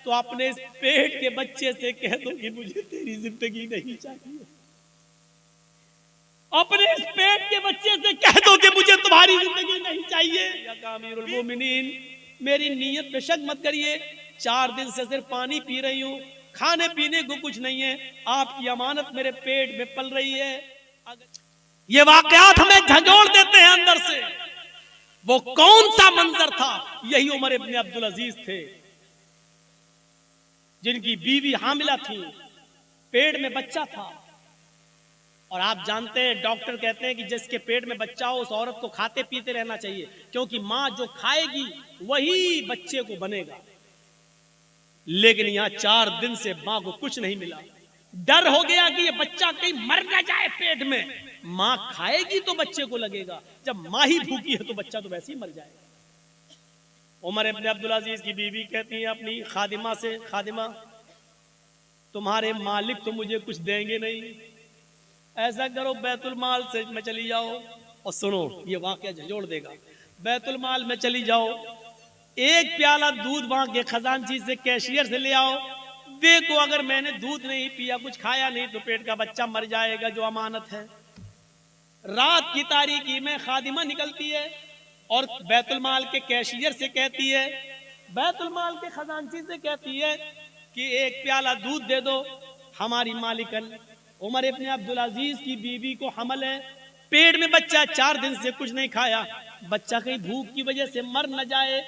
तो अपने इस पेट के बच्चे से कह दो कि मुझे तेरी जिंदगी नहीं चाहिए। अपने इस पेट के बच्चे से कह दो कि मुझे तुम्हारी जिंदगी नहीं चाहिए। या अमीरुल मोमिनीन, मेरी नीयत पे शक मत करिए, 4 दिन से सिर्फ पानी पी रही हूँ, खाने पीने को कुछ नहीं है, आपकी अमानत मेरे पेट में पल रही है। ये वाकयात हमें झंझोड़ देते हैं अंदर से। वो कौन सा मंजर था? यही उमर इब्न अब्दुल अजीज थे, जिनकी बीवी हामिला थी, पेट में बच्चा था। और आप जानते हैं, डॉक्टर कहते हैं कि जिसके पेट में बच्चा हो उस औरत को खाते पीते रहना चाहिए, क्योंकि मां जो खाएगी वही बच्चे को बनेगा। लेकिन यहां 4 दिन से मां को कुछ नहीं मिला। डर हो गया कि ये बच्चा कहीं मर ना जाए पेट में। मां खाएगी तो बच्चे को लगेगा, जब मां ही भूखी है तो बच्चा तो वैसे ही मर जाएगा। उमर इब्न अब्दुल अजीज की बीवी कहती है अपनी खादिमा से, खादिमा तुम्हारे मालिक तो मुझे कुछ देंगे नहीं, ऐसा करो बैतुल माल से में चली जाओ। और सुनो, ये वाकया झंझोड़ देगा। बैतुल माल में चली जाओ, एक प्याला दूध वहां के खजानची से, कैशियर से ले आओ। देखो अगर मैंने दूध नहीं पिया, कुछ खाया नहीं, तो पेट का बच्चा मर जाएगा जो अमानत है। रात की तारीकी में खादिमा निकलती है और बैतुल माल के कैशियर से कहती है, बैतुल माल के खजानची से कहती है कि एक प्याला दूध दे दो। हमारी मालिकन उमर इब्न अब्दुल अजीज की बीवी को हमल है, पेट में बच्चा, 4 दिन से कुछ नहीं खाया, बच्चा कहीं भूख की वजह से मर न जाए।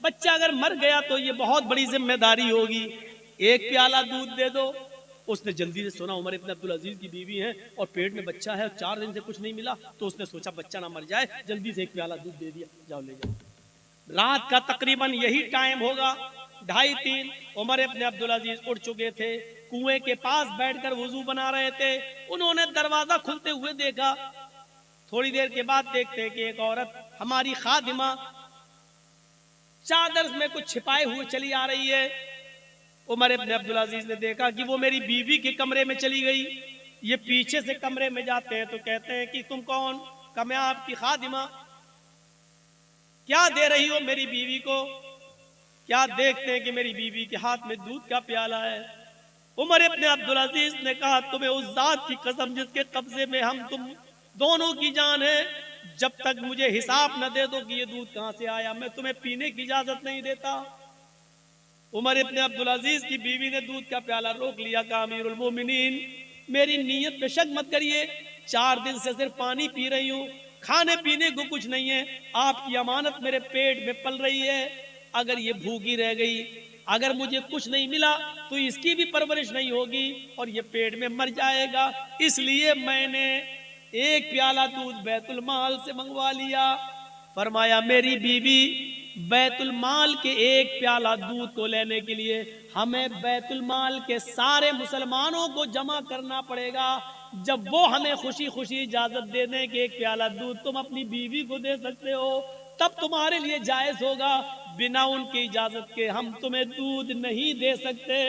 बच्चा अगर मर गया तो ये बहुत बड़ी जिम्मेदारी होगी, एक प्याला दूध दे दो। उसने जल्दी से सुना उमर इब्न अब्दुल अजीज की बीवी है और पेट में बच्चा है, 4 दिन से कुछ नहीं मिला, तो उसने सोचा बच्चा ना मर जाए, जल्दी से एक प्याला दूध दे दिया, जाओ ले जाओ। रात का तकरीबन यही टाइम होगा, 2:30। उमर इब्न अब्दुल अजीज उठ चुके थे, कुएं के पास बैठकर वुजू बना रहे थे। उन्होंने दरवाजा खुलते हुए देखा। थोड़ी देर के बाद देखते कि एक औरत, हमारी खादिमा, चादर में कुछ छिपाए हुए चली आ रही है। उमर इब्न अब्दुल अजीज ने देखा कि वो मेरी बीवी के कमरे में चली गई। ये पीछे से कमरे में जाते हैं तो कहते हैं कि तुम कौन? कहा मैं आपकी खादिमा। क्या दे रही हो मेरी बीवी को? क्या देखते हैं कि मेरी बीवी के हाथ में दूध का प्याला है। उमर इब्न अब्दुल अजीज ने कहा, तुम्हें उस जात की कसम जिसके कब्जे में हम तुम दोनों की जान है, जब तक मुझे हिसाब न दे दो कि ये दूध कहां से आया, मैं तुम्हें पीने की इजाजत नहीं देता। उमर इब्न अब्दुल अजीज की बीवी ने दूध का प्याला रोक लिया। कहा अमीरुल मोमिनीन, मेरी नीयत पे शक मत करिए, 4 दिन से सिर्फ पानी पी रही हूँ, खाने पीने को कुछ नहीं है, आपकी अमानत मेरे पेट में पल रही है। अगर ये भूखी रह गई, अगर मुझे कुछ नहीं मिला, तो इसकी भी परवरिश नहीं होगी और ये पेट में मर जाएगा। इसलिए मैंने एक प्याला दूध बैतुल माल से मंगवा लिया। फरमाया मेरी बीवी, बैतुल माल के एक प्याला दूध को लेने के लिए हमें बैतुल माल के सारे मुसलमानों को जमा करना पड़ेगा। जब वो हमें खुशी खुशी इजाजत दे दें कि एक प्याला दूध तुम अपनी बीवी को दे सकते हो, तब तुम्हारे लिए जायज होगा। बिना उनकी इजाजत के हम तुम्हें दूध नहीं दे सकते।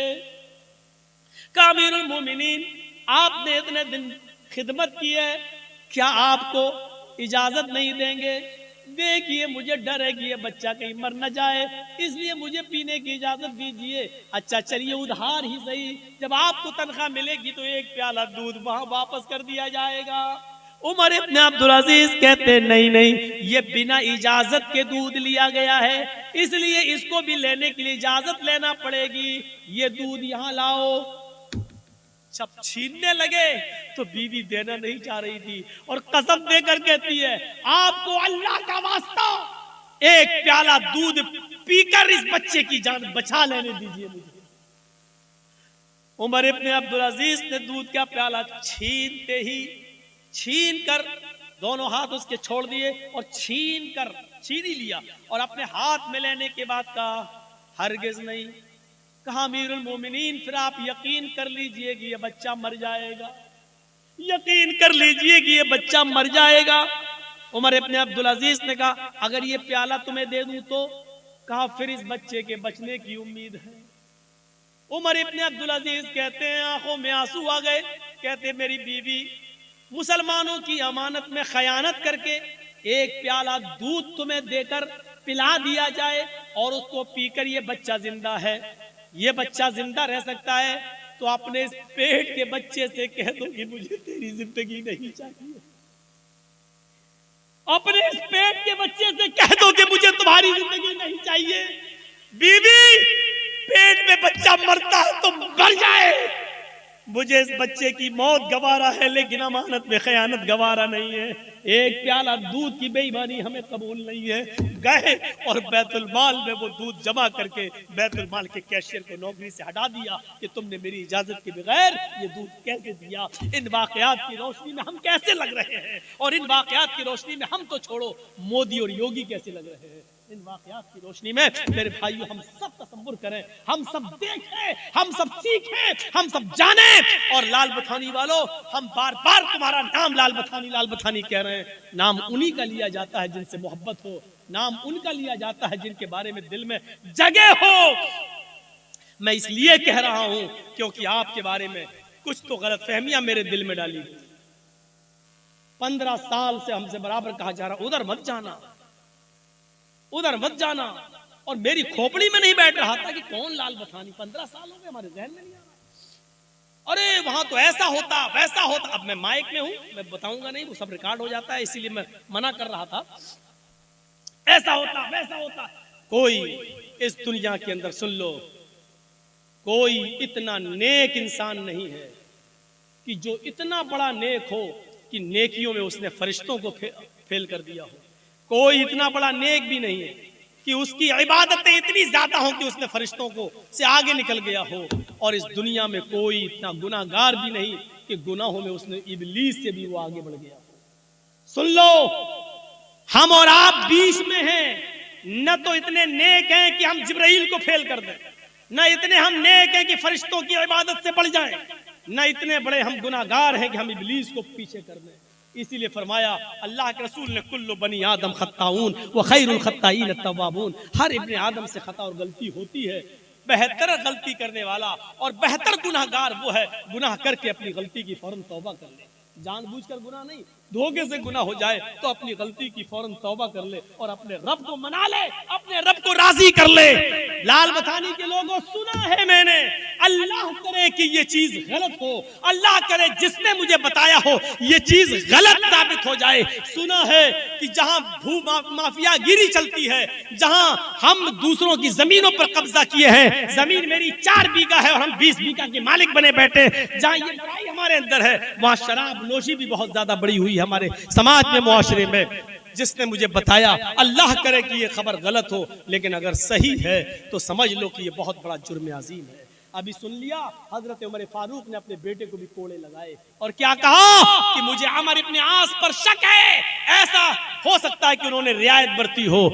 अमीरुल मोमिनीन, आपने इतने दिन खिदमत की है, क्या आपको इजाजत नहीं देंगे? देखिए मुझे डर है कि ये बच्चा कहीं मर न जाए, इसलिए मुझे पीने की इजाजत दीजिए। अच्छा चलिए उधार ही सही, जब आपको तनख्वाह मिलेगी तो एक प्याला दूध वहां वापस कर दिया जाएगा। उमर इब्न अब्दुल अजीज कहते नहीं नहीं, ये बिना इजाजत के दूध लिया गया है, इसलिए इसको भी लेने के लिए इजाजत लेना पड़ेगी। ये दूध यहां लाओ। जब छीनने लगे तो बीवी देना नहीं चाह रही थी और कसम देकर कहती है, आपको अल्लाह का वास्ता एक प्याला दूध पीकर इस बच्चे की जान बचा लेने दीजिए मुझे। उमर इब्न अब्दुल अजीज ने दूध का प्याला छीन कर दोनों हाथ उसके छोड़ दिए और छीन ही लिया और अपने हाथ में लेने के बाद कहा, हरगिज नहीं। कहा अमीरुल मोमिनीन, फिर आप यकीन कर लीजिए कि ये बच्चा मर जाएगा, यकीन कर लीजिए कि ये बच्चा मर जाएगा। उमर इब्न अब्दुल अजीज ने कहा, अगर ये प्याला तुम्हें दे दूं तो? कहा फिर इस बच्चे के बचने की उम्मीद है। उमर इब्न अब्दुल अजीज कहते हैं आंखों में आंसू आ गए। कहते मेरी बीवी, मुसलमानों की अमानत में खयानत करके एक प्याला दूध तुम्हें देकर पिला दिया जाए और उसको पीकर ये बच्चा जिंदा है, ये बच्चा जिंदा रह सकता है तो अपने इस पेट के बच्चे से कह दो कि मुझे तेरी जिंदगी नहीं चाहिए। अपने इस पेट के बच्चे से कह दो कि मुझे तुम्हारी जिंदगी नहीं चाहिए। बीवी, पेट में बच्चा मरता है तो मर जाए, मुझे इस बच्चे की मौत गवारा है, लेकिन अमानत में खयानत गवारा नहीं है। एक प्याला दूध की बेईमानी हमें कबूल नहीं है। गए और बैतुल माल में वो दूध जमा करके बैतुल माल के कैशियर को नौकरी से हटा दिया कि तुमने मेरी इजाजत के बगैर ये दूध कैसे दिया। इन वाकयात की रोशनी में हम कैसे लग रहे हैं, और इन वाकयात की रोशनी में हम तो छोड़ो मोदी और योगी कैसे लग रहे हैं। इन वाकयात की रोशनी में मेरे भाइयों हम सब तसव्वुर करें, हम सब देखें, हम सब सीखें, हम सब जाने। और लाल बथानी वालों, हम बार बार तुम्हारा नाम लाल बथानी कह रहे हैं। नाम उन्हीं का लिया जाता है जिनसे मोहब्बत हो, नाम उनका लिया जाता है जिनके बारे में दिल में जगह हो। मैं इसलिए कह रहा हूं क्योंकि आपके बारे में कुछ तो गलतफहमियां मेरे दिल में डाली। 15 साल से हमसे बराबर कहा जा रहा उधर मत जाना, उधर मत जाना, और मेरी खोपड़ी में नहीं बैठ रहा था कि कौन लाल बथानी। 15 साल हो गए, हमारे जहन में नहीं आ रहा। अरे वहां तो ऐसा होता वैसा होता। अब मैं माइक में हूं, मैं बताऊंगा नहीं, वो सब रिकॉर्ड हो जाता है, इसीलिए मैं मना कर रहा था। ऐसा होता वैसा होता। कोई इस दुनिया के अंदर, सुन लो, कोई इतना नेक इंसान नहीं है कि जो इतना बड़ा नेक हो कि नेकियों में उसने फरिश्तों को फेल कर दिया हो। कोई इतना बड़ा नेक भी नहीं है कि उसकी इबादतें इतनी ज्यादा हो कि उसने फरिश्तों को से आगे निकल गया हो। और इस दुनिया में कोई इतना गुनाहगार भी नहीं कि गुनाहों में उसने इबलीस से भी वो आगे बढ़ गया हो। सुन लो, हम और आप बीच में हैं। न तो इतने नेक हैं कि हम जिब्राइल को फेल कर दें, न इतने हम नेक हैं कि फरिश्तों की इबादत से बढ़ जाएं, न इतने बड़े हम गुनाहगार हैं कि हम इबलीस को पीछे कर दें। इसीलिए फरमाया अल्लाह के रसूल ने, कुल्लु बनी आदम खत्ताऊन व खैरुल खत्ताईन तव्वाबून। हर इब्ने आदम से खता और गलती होती है, बेहतर गलती करने वाला और बेहतर गुनाहगार वो है गुनाह करके अपनी गलती की फौरन तौबा कर ले। जानबूझकर गुनाह नहीं, धोखे से गुनाह हो जाए तो अपनी गलती की फौरन तौबा कर ले और अपने रब को मना ले, अपने रब को राजी कर ले। लाल बथानी के लोगों, सुना है मैंने, अल्लाह करे कि ये चीज गलत हो, अल्लाह करे जिसने मुझे बताया हो ये चीज गलत साबित हो जाए। सुना है कि जहां भू माफियागिरी चलती है, जहां हम दूसरों की जमीनों पर कब्जा किए हैं, जमीन मेरी 4 बीघा है और हम 20 बीघा के मालिक बने बैठे, जहां ये बुराई हमारे अंदर है, वहां शराब नोशी भी बहुत ज्यादा बड़ी हुई है हमारे समाज में, मुआशरे में। जिसने मुझे बताया, अल्लाह करे कि ये खबर गलत हो, लेकिन अगर सही है तो समझ लो कि ये बहुत बड़ा जुर्म अजीम है। अभी सुन लिया, हजरत उमर फारूक ने अपने बेटे को भी कोड़े लगाए और क्या कहा कि मुझे अमर इब्ने आस पर शक है, ऐसा हो सकता है कि उन्होंने रियायत बरती हो।